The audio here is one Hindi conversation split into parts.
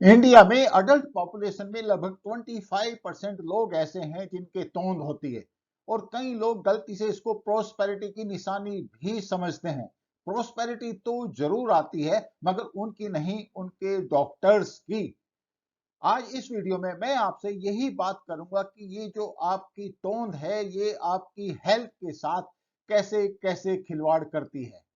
इंडिया में अडल्ट पॉपुलेशन में लगभग 25% लोग ऐसे हैं जिनके तोंद होती है और कई लोग गलती से इसको प्रोस्पेरिटी की निशानी भी समझते हैं। प्रोस्पेरिटी तो जरूर आती है मगर उनकी नहीं, उनके डॉक्टर्स की। आज इस वीडियो में मैं आपसे यही बात करूंगा कि ये जो आपकी तोंद है ये आपकी हेल्थ के साथ कैसे कैसे खिलवाड़ करती है।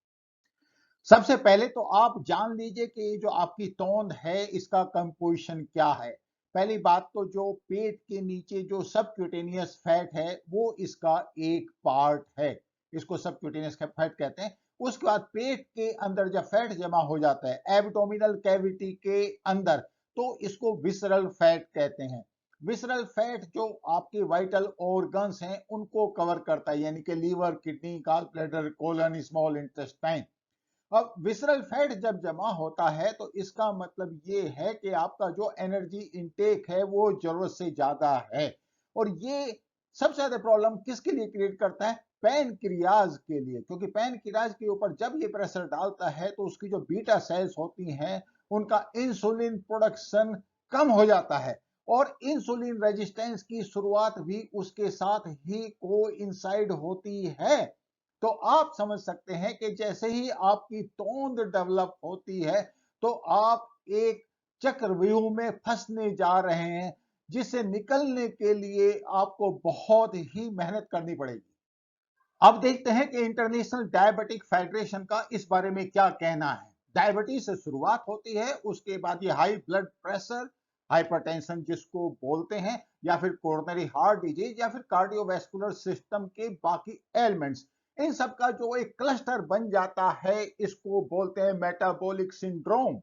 सबसे पहले तो आप जान लीजिए कि ये जो आपकी तोंद है इसका कंपोजिशन क्या है। पहली बात तो जो पेट के नीचे जो सबक्यूटेनियस फैट है वो इसका एक पार्ट है, इसको सबक्यूटेनियस फैट कहते हैं। उसके बाद पेट के अंदर जब फैट जमा हो जाता है एब्डोमिनल कैविटी के अंदर तो इसको विसरल फैट कहते हैं। विसरल फैट जो आपके वाइटल ऑर्गन्स हैं उनको कवर करता है, यानी कि liver, kidney, gall bladder, colon, small intestine. अब विसरल फैट जब जमा होता है तो इसका मतलब ये है कि आपका जो एनर्जी इनटेक है वो जरूरत से ज्यादा है। और ये सबसे ज्यादा प्रॉब्लम किसके लिए क्रिएट करता है? पैनक्रियाज के लिए, क्योंकि पैनक्रियाज के ऊपर जब ये प्रेशर डालता है तो उसकी जो बीटा सेल्स होती हैं उनका इंसुलिन प्रोडक्शन कम हो जाता है और इंसुलिन रेजिस्टेंस की शुरुआत भी उसके साथ ही कोइंसाइड होती है। तो आप समझ सकते हैं कि जैसे ही आपकी तोंद डेवलप होती है तो आप एक चक्रव्यूह में फंसने जा रहे हैं जिससे निकलने के लिए आपको बहुत ही मेहनत करनी पड़ेगी। अब देखते हैं कि इंटरनेशनल डायबिटिक फेडरेशन का इस बारे में क्या कहना है। डायबिटीज से शुरुआत होती है, उसके बाद ये हाई ब्लड प्रेशर, हाइपरटेंशन जिसको बोलते हैं, या फिर कोरोनरी हार्ट डिजीज, या फिर कार्डियोवैस्कुलर सिस्टम के बाकी एलिमेंट्स, इन सब का जो एक क्लस्टर बन जाता है इसको बोलते हैं मेटाबॉलिक सिंड्रोम।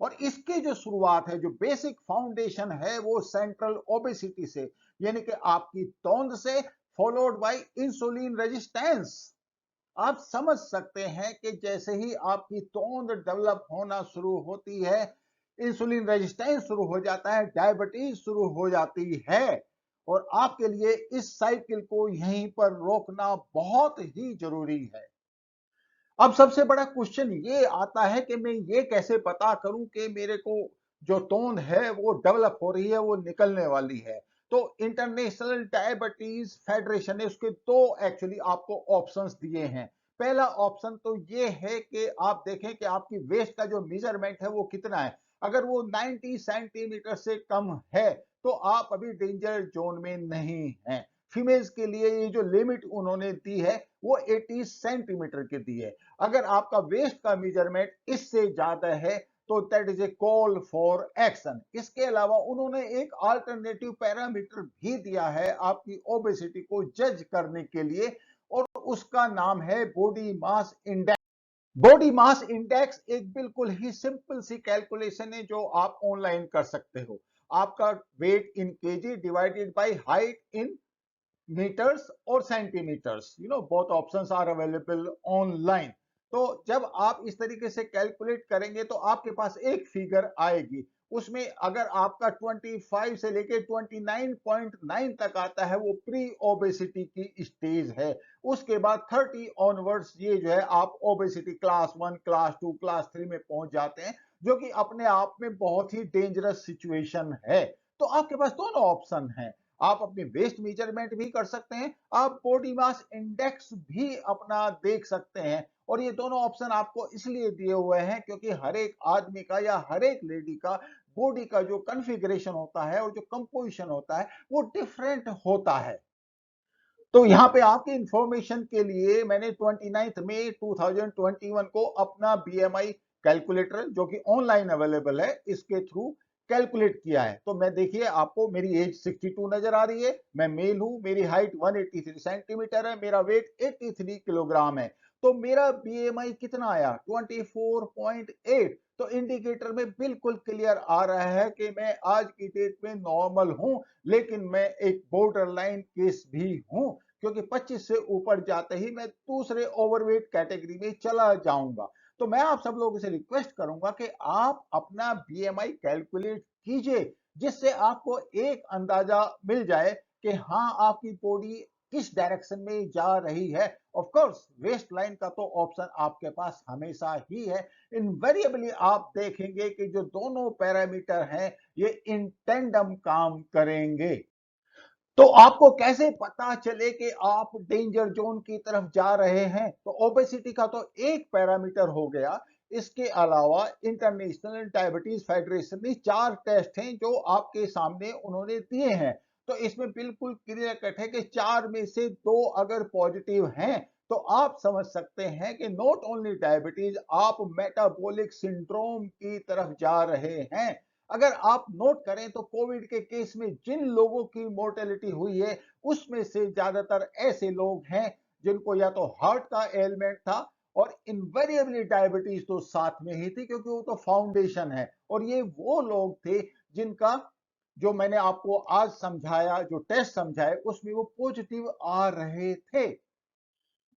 और इसकी जो शुरुआत है, जो बेसिक फाउंडेशन है वो सेंट्रल ओबेसिटी से, यानी कि आपकी तोंद से, फॉलोड बाय इंसुलिन रेजिस्टेंस। आप समझ सकते हैं कि जैसे ही आपकी तोंद डेवलप होना शुरू होती है इंसुलिन रेजिस्टेंस शुरू हो जाता है, डायबिटीज शुरू हो जाती है। और आपके लिए इस साइकिल को यहीं पर रोकना बहुत ही जरूरी है। अब सबसे बड़ा क्वेश्चन ये आता है कि मैं ये कैसे पता करूं कि मेरे को जो तोंद है वो डेवलप हो रही है, वो निकलने वाली है। तो इंटरनेशनल डायबिटीज फेडरेशन ने उसके दो एक्चुअली आपको ऑप्शंस दिए हैं। पहला ऑप्शन तो ये है कि आप देखें कि आपकी वेस्ट का जो मेजरमेंट है वो कितना है। अगर वो 90 सेंटीमीटर से कम है तो आप अभी डेंजर जोन में नहीं हैं। फीमेल्स के लिए ये जो लिमिट उन्होंने दी है वो 80 सेंटीमीटर की दी है। अगर आपका वेस्ट का मेजरमेंट इससे ज्यादा है तो that is a call for action. इसके अलावा उन्होंने एक अल्टरनेटिव पैरामीटर भी दिया है आपकी ओबेसिटी को जज करने के लिए और उसका नाम है body mass index. Body mass index एक बिल्कुल ही सिंपल सी कैलकुलेशन है जो आप ऑनलाइन कर सकते हो। आपका weight in KG divided by height in meters और centimeters, both options are available online. तो जब आप इस तरीके से कैलकुलेट करेंगे तो आपके पास एक फिगर आएगी। उसमें अगर आपका 25 से लेके 29.9 तक आता है वो प्री ओबेसिटी की स्टेज है। उसके बाद 30 ऑनवर्ड्स ये जो है आप ओबेसिटी क्लास 1, क्लास 2, क्लास 3 में पहुंच जाते हैं, जो कि अपने आप में बहुत ही डेंजरस सिचुएशन है। तो आपके पास दोनों ऑप्शन हैं। आप अपनी वेस्ट मेजरमेंट भी कर सकते हैं, आप बॉडी मास इंडेक्स भी अपना देख सकते हैं। और ये दोनों ऑप्शन आपको इसलिए दिए हुए हैं क्योंकि हर एक आदमी का या हर एक लेडी का बॉडी का जो कॉन्फ़िगरेशन होता है और जो कंपोजिशन होता है वो डिफरेंट होता है। तो यहाँ पे आपके इंफॉर्मेशन के लिए मैंने 29 मई 2021 को अपना बीएमआई कैलकुलेटर जो कि ऑनलाइन अवेलेबल है इसके थ्रू कैलकुलेट किया है। तो मैं देखिए आपको मेरी एज 62 नजर आ रही है, मैं मेल हूं, मेरी हाइट 183 सेंटीमीटर है, मेरा वेट 83 किलोग्राम है। तो मेरा बीएमआई कितना आया? 24.8। तो इंडिकेटर में बिल्कुल क्लियर आ रहा है कि मैं आज की डेट में नॉर्मल हूं, लेकिन मैं एक बॉर्डर लाइन केस भी हूं क्योंकि 25 से ऊपर जाते ही मैं दूसरे ओवरवेट कैटेगरी में चला जाऊंगा। तो मैं आप सब लोगों से रिक्वेस्ट करूंगा कि आप अपना बीएमआई कैलकुलेट कीजिए जिससे आपको एक अंदाजा मिल जाए कि हाँ आपकी बॉडी किस डायरेक्शन में जा रही है। ऑफ कोर्स वेस्ट लाइन का तो ऑप्शन आपके पास हमेशा ही है। इनवेरिएबली आप देखेंगे कि जो दोनों पैरामीटर हैं ये इन टेंडम काम करेंगे। तो आपको कैसे पता चले कि आप डेंजर जोन की तरफ जा रहे हैं? तो ओबेसिटी का तो एक पैरामीटर हो गया। इसके अलावा इंटरनेशनल डायबिटीज फेडरेशन में 4 टेस्ट हैं जो आपके सामने उन्होंने दिए हैं। तो इसमें बिल्कुल क्लियर कट है कि 4 में से 2 अगर पॉजिटिव हैं तो आप समझ सकते हैं कि नॉट ओनली डायबिटीज, आप मेटाबॉलिक सिंड्रोम की तरफ जा रहे हैं। अगर आप नोट करें तो कोविड के केस में जिन लोगों की मोर्टेलिटी हुई है उसमें से ज्यादातर ऐसे लोग हैं जिनको या तो हार्ट का एलिमेंट था और इनवेरिएबली डायबिटीज तो साथ में ही थी, क्योंकि वो तो फाउंडेशन है। और ये वो लोग थे जिनका जो मैंने आपको आज समझाया, जो टेस्ट समझाए, उसमें वो पॉजिटिव आ रहे थे।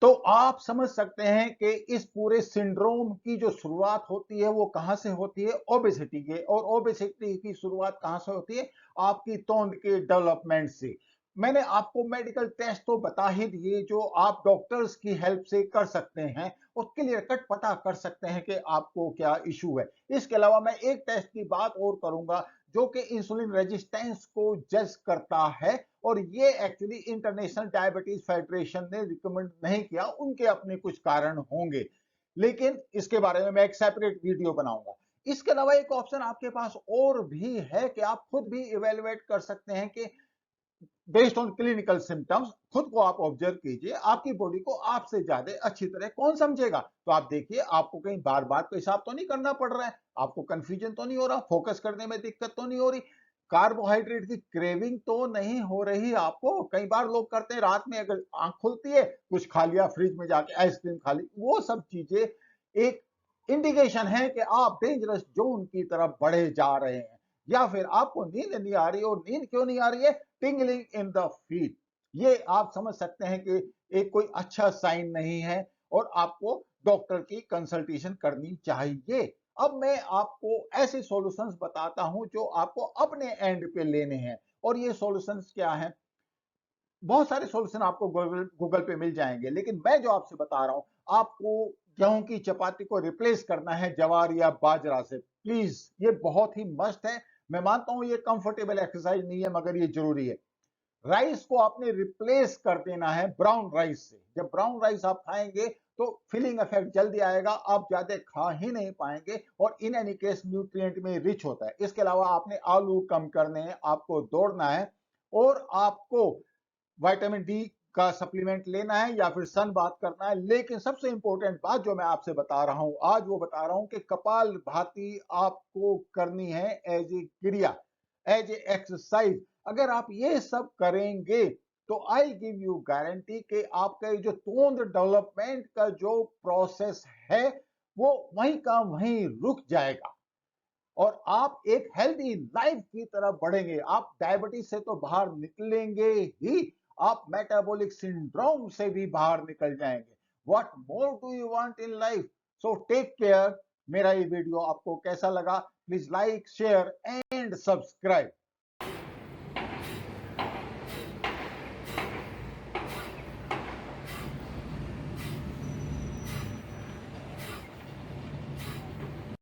तो आप समझ सकते हैं कि इस पूरे सिंड्रोम की जो शुरुआत होती है वो कहां से होती है? ओबेसिटी के। और ओबेसिटी की शुरुआत कहां से होती है? आपकी तोंद के डेवलपमेंट से। मैंने आपको मेडिकल टेस्ट तो बता ही दिए जो आप डॉक्टर्स की हेल्प से कर सकते हैं और क्लियर कट पता कर सकते हैं कि आपको क्या इशू है। इसके अलावा मैं एक टेस्ट की बात और करूंगा जो कि इंसुलिन रेजिस्टेंस को जज करता है, और ये एक्चुअली इंटरनेशनल डायबिटीज फेडरेशन ने रिकमेंड नहीं किया, उनके अपने कुछ कारण होंगे, लेकिन इसके बारे में मैं एक सेपरेट वीडियो बनाऊंगा। इसके अलावा एक ऑप्शन आपके पास और भी है कि आप खुद भी इवेलुएट कर सकते हैं कि बेस्ड ऑन क्लिनिकल सिम्टम्स खुद को आप ऑब्जर्व कीजिए, आपकी बॉडी को आपसे ज्यादा अच्छी तरह कौन समझेगा। तो आप देखिए, आपको कहीं बार बार तो हिसाब तो नहीं करना पड़ रहा है, आपको कंफ्यूजन तो नहीं हो रहा, फोकस करने में दिक्कत तो नहीं हो रही, कार्बोहाइड्रेट की क्रेविंग तो नहीं हो रही आपको। कई बार लोग करते हैं, रात में अगर आंख खुलती है कुछ खा लिया, फ्रिज में जाके आइसक्रीम खा ली, वो सब चीजें एक इंडिकेशन है कि आप डेंजरस जोन की तरफ बढ़े जा रहे हैं। या फिर आपको नींद नहीं आ रही, और नींद क्यों नहीं आ रही है? Tingling in the feet. ये आप समझ सकते हैं कि एक कोई अच्छा साइन नहीं है और आपको डॉक्टर की कंसल्टेशन करनी चाहिए। अब मैं आपको ऐसे सॉल्यूशंस बताता हूं जो आपको अपने एंड पे लेने हैं। और ये सॉल्यूशंस क्या हैं? बहुत सारे सॉल्यूशन आपको गूगल पे मिल जाएंगे, लेकिन मैं जो आपसे बता रहा हूं, आपको गेहूं की चपाती को रिप्लेस करना है जवार या बाजरा से। प्लीज, ये बहुत ही मस्ट है। मैं मानता हूं ये कंफर्टेबल एक्सरसाइज नहीं है, मगर ये जरूरी है। राइस को आपने रिप्लेस कर देना है ब्राउन राइस से। जब ब्राउन राइस आप खाएंगे तो फिलिंग इफेक्ट जल्दी आएगा, आप ज्यादा खा ही नहीं पाएंगे, और इन एनी केस न्यूट्रिएंट में रिच होता है। इसके अलावा आपने आलू कम करने हैं, आपको दौड़ना है, और आपको विटामिन डी का सप्लीमेंट लेना है या फिर सन बात करना है। लेकिन सबसे इंपॉर्टेंट बात जो मैं आपसे बता रहा हूं आज, वो बता रहा हूं कि कपाल भाती आपको करनी है एज ए क्रिया, एज ए एक्सरसाइज। अगर आप ये सब करेंगे तो आई गिव यू गारंटी कि आपका जो तोंद डेवलपमेंट का जो प्रोसेस है वो वहीं का वहीं रुक जाएगा, और आप एक हेल्दी लाइफ की तरफ बढ़ेंगे। आप डायबिटीज से तो बाहर निकलेंगे ही, आप मेटाबॉलिक सिंड्रोम से भी बाहर निकल जाएंगे। What more do you want in life? So take care. मेरा ये वीडियो आपको कैसा लगा? Please like, share and subscribe.